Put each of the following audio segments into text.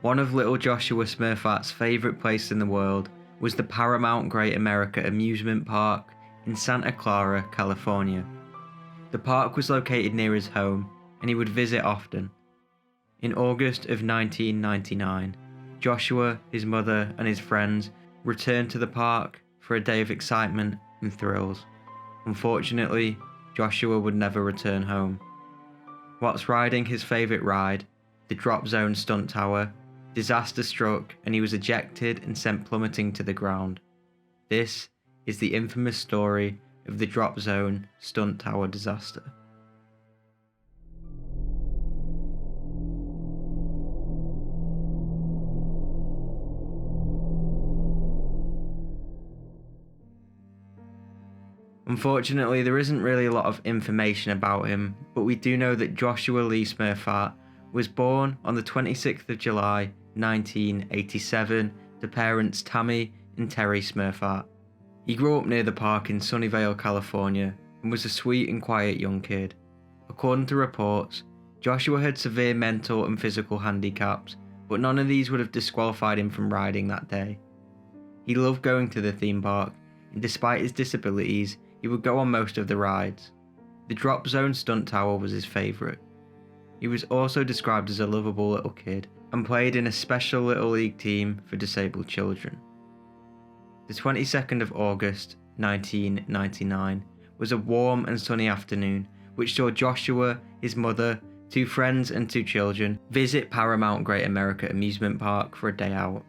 One of little Joshua Smurphat's favourite places in the world was the Paramount Great America amusement park in Santa Clara, California. The park was located near his home, and he would visit often. In August of 1999, Joshua, his mother, and his friends returned to the park for a day of excitement and thrills. Unfortunately, Joshua would never return home. Whilst riding his favourite ride, the Drop Zone Stunt Tower, disaster struck and he was ejected and sent plummeting to the ground. This is the infamous story of the Drop Zone Stunt Tower disaster. Unfortunately, there isn't really a lot of information about him, but we do know that Joshua Lee Smurphat was born on the 26th of July 1987 to parents Tammy and Terry Smurphat. He grew up near the park in Sunnyvale, California, and was a sweet and quiet young kid. According to reports, Joshua had severe mental and physical handicaps, but none of these would have disqualified him from riding that day. He loved going to the theme park, and despite his disabilities, he would go on most of the rides. The Drop Zone Stunt Tower was his favourite. He was also described as a lovable little kid and played in a special little league team for disabled children. The 22nd of August 1999 was a warm and sunny afternoon which saw Joshua, his mother, 2 friends and 2 children visit Paramount Great America amusement park for a day out.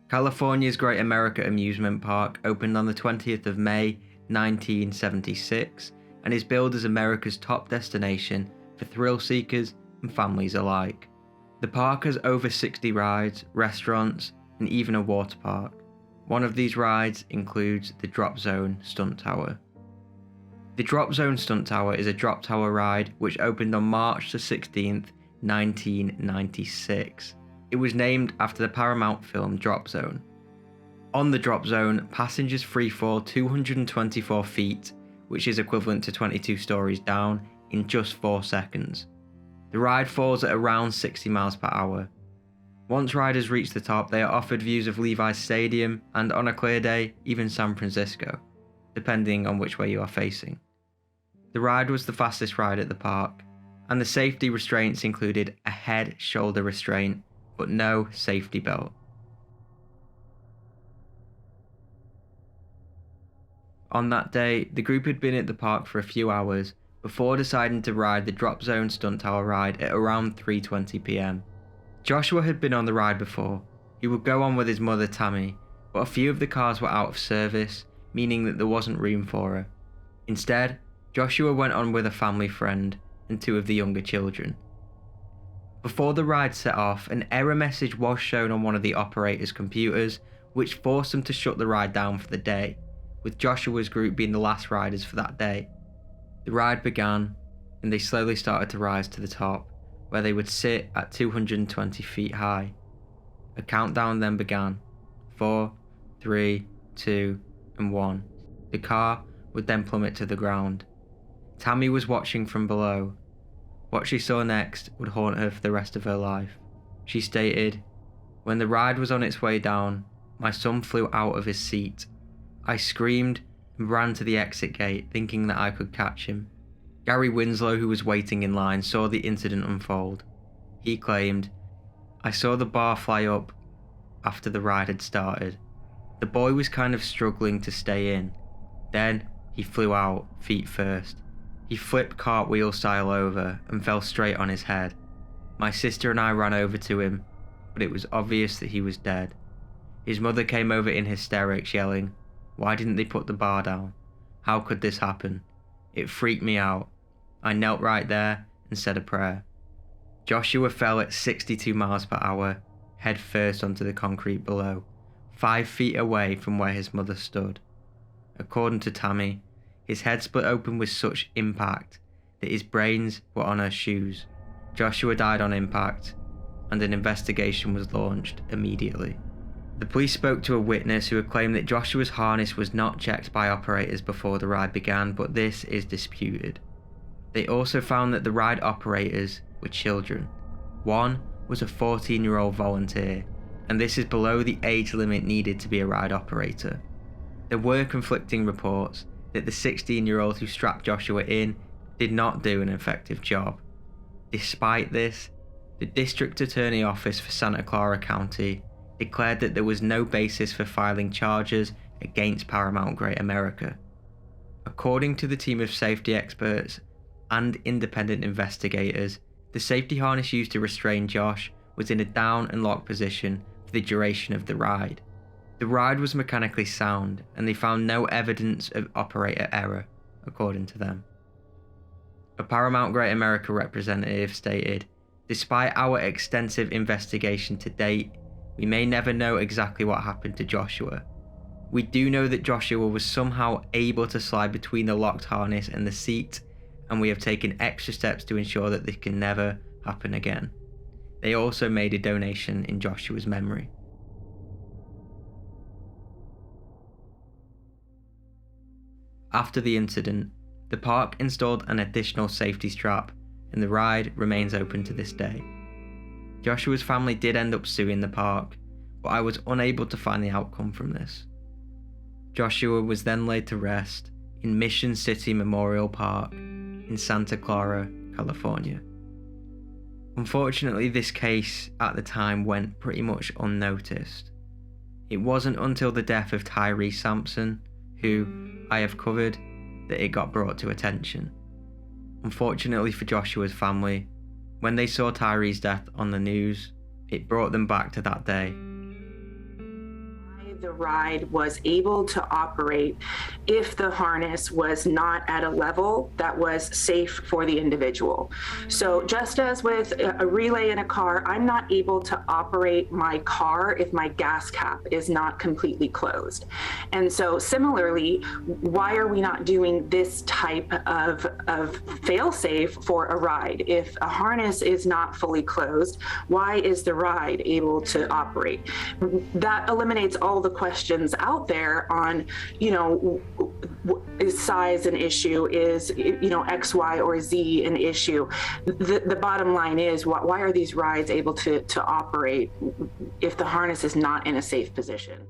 California's Great America amusement park opened on the 20th of May 1976 and is billed as America's top destination for thrill seekers and families alike. The park has over 60 rides, restaurants, and even a water park. One of these rides includes the Drop Zone Stunt Tower. The Drop Zone Stunt Tower is a drop tower ride which opened on March the 16th, 1996. It was named after the Paramount film Drop Zone. On the Drop Zone, passengers freefall 224 feet, which is equivalent to 22 stories down, in just 4 seconds. The ride falls at around 60 miles per hour. Once riders reach the top, they are offered views of Levi's Stadium and, on a clear day, even San Francisco, depending on which way you are facing. The ride was the fastest ride at the park, and the safety restraints included a head-shoulder restraint, but no safety belt. On that day, the group had been at the park for a few hours before deciding to ride the Drop Zone Stunt Tower ride at around 3:20 p.m. Joshua had been on the ride before. He would go on with his mother Tammy, but a few of the cars were out of service, meaning that there wasn't room for her. Instead, Joshua went on with a family friend and 2 of the younger children. Before the ride set off, an error message was shown on one of the operator's computers, which forced them to shut the ride down for the day, with Joshua's group being the last riders for that day. The ride began, and they slowly started to rise to the top, where they would sit at 220 feet high. A countdown then began. 4, 3, 2, and 1. The car would then plummet to the ground. Tammy was watching from below. What she saw next would haunt her for the rest of her life. She stated, "When the ride was on its way down, my son flew out of his seat. I screamed and ran to the exit gate, thinking that I could catch him. Gary Winslow, who was waiting in line, saw the incident unfold. He claimed, I saw the bar fly up after the ride had started. The boy was kind of struggling to stay in. Then he flew out, feet first. He flipped cartwheel style over and fell straight on his head. My sister and I ran over to him, but it was obvious that he was dead. His mother came over in hysterics, yelling, 'Why didn't they put the bar down? How could this happen?' It freaked me out. I knelt right there and said a prayer." Joshua fell at 62 miles per hour, head first onto the concrete below, 5 feet away from where his mother stood. According to Tammy, his head split open with such impact that his brains were on her shoes. Joshua died on impact, and an investigation was launched immediately. The police spoke to a witness who had claimed that Joshua's harness was not checked by operators before the ride began, but this is disputed. They also found that the ride operators were children. One was a 14-year-old volunteer, and this is below the age limit needed to be a ride operator. There were conflicting reports that the 16-year-old who strapped Joshua in did not do an effective job. Despite this, the District Attorney Office for Santa Clara County declared that there was no basis for filing charges against Paramount Great America. According to the team of safety experts and independent investigators, the safety harness used to restrain Josh was in a down and locked position for the duration of the ride. The ride was mechanically sound, and they found no evidence of operator error, according to them. A Paramount Great America representative stated, "Despite our extensive investigation to date, we may never know exactly what happened to Joshua. We do know that Joshua was somehow able to slide between the locked harness and the seat, and we have taken extra steps to ensure that this can never happen again." They also made a donation in Joshua's memory. After the incident, the park installed an additional safety strap, and the ride remains open to this day. Joshua's family did end up suing the park, but I was unable to find the outcome from this. Joshua was then laid to rest in Mission City Memorial Park in Santa Clara, California. Unfortunately, this case at the time went pretty much unnoticed. It wasn't until the death of Tyre Sampson, who I have covered, that it got brought to attention. Unfortunately for Joshua's family, when they saw Tyre's death on the news, it brought them back to that day. The ride was able to operate if the harness was not at a level that was safe for the individual. So just as with a relay in a car, I'm not able to operate my car if my gas cap is not completely closed. And so similarly, why are we not doing this type of fail-safe for a ride? If a harness is not fully closed, why is the ride able to operate? That eliminates all the questions out there on, is size an issue? Is, X, Y, or Z an issue? The bottom line is, why are these rides able to operate if the harness is not in a safe position?